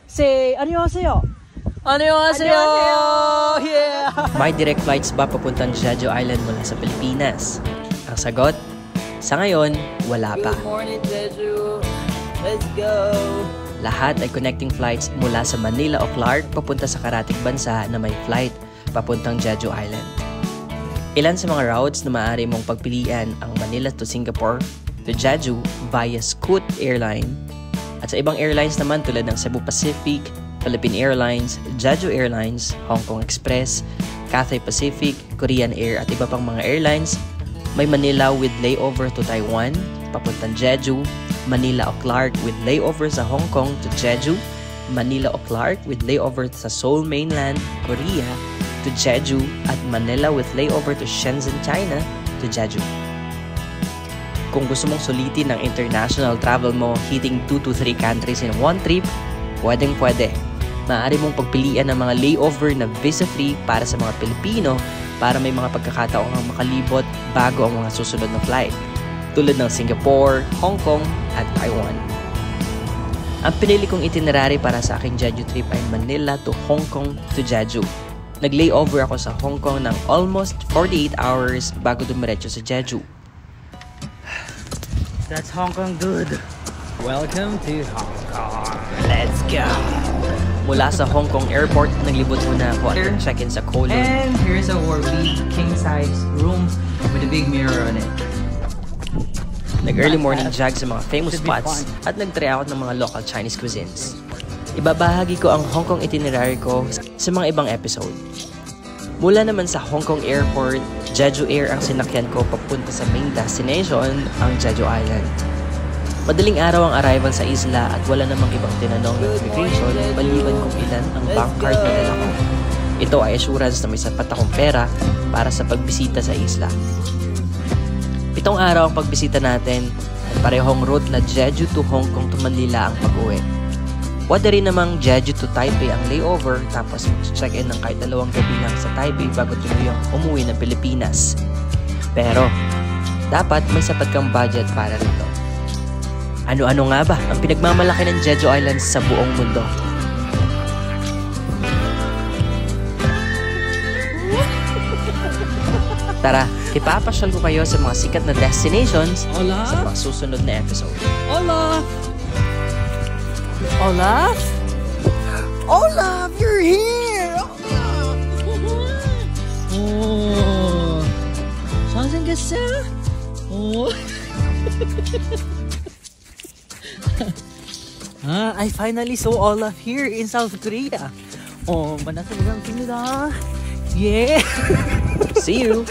Say, 안녕하세요. 안녕하세요. Yeah. May direct flights ba papuntang Jeju Island mula sa Pilipinas? Ang sagot, sa ngayon, wala pa. Good morning, Jeju. Let's go. Lahat ay connecting flights mula sa Manila o Clark papunta sa karatig bansa na may flight papuntang Jeju Island. Ilan sa mga routes na maaari mong pagpilian ang Manila to Singapore to Jeju via Scoot Airline at sa ibang airlines naman tulad ng Cebu Pacific, Philippine Airlines, Jeju Airlines, Hong Kong Express, Cathay Pacific, Korean Air at iba pang mga airlines. May Manila with layover to Taiwan, papuntang Jeju, Manila o Clark with layover sa Hong Kong to Jeju, Manila o Clark with layover sa Seoul Mainland, Korea to Jeju, at Manila with layover to Shenzhen, China to Jeju. Kung gusto mong sulitin ang international travel mo hitting 2 to 3 countries in one trip, pwedeng-pwede. Maaari mong pagpilian ng mga layover na visa-free para sa mga Pilipino para may mga pagkakataong makalibot bago ang mga susunod na flight, tulad ng Singapore, Hong Kong, at Taiwan. Ang pinili kong itinerary para sa aking Jeju trip ay Manila to Hong Kong to Jeju. Nag-layover ako sa Hong Kong ng almost 48 hours bago dumiretso sa Jeju. That's Hong Kong, dude. Welcome to Hong Kong. Let's go. Mula sa Hong Kong Airport, naglibot muna ako at check-in sa Kowloon. And here's our big king-size room with a big mirror on it. Nag-early morning jog sa mga famous spots at nag-try out ng mga local Chinese cuisines. Ibabahagi ko ang Hong Kong itinerary ko sa mga ibang episode. Mula naman sa Hong Kong Airport, Jeju Air ang sinakyan ko papunta sa main destination, ang Jeju Island. Madaling araw ang arrival sa isla at wala namang ibang tinanong ng immigration maliban kung ilan ang bank card na dala ko. Ito ay assurance na may sapat akong pera para sa pagbisita sa isla. 7 araw ang pagbisita natin at parehong route na Jeju to Hong Kong to Manila ang pag-uwi. Pwede rin namang Jeju to Taipei ang layover tapos mag-check-in ng kahit 2 gabi lang sa Taipei bago tuluyang umuwi ng Pilipinas. Pero, dapat may sapat kang budget para rito. Ano-ano nga ba ang pinagmamalaki ng Jeju Island sa buong mundo? Tara, ipapasyal ko kayo sa mga sikat na destinations sa mga susunod na episode. Olaf! Olaf? Olaf, you're here! Oh, something to say? Oh. I finally saw Olaf here in South Korea. Oh, banasabang kinida. Yeah. See you!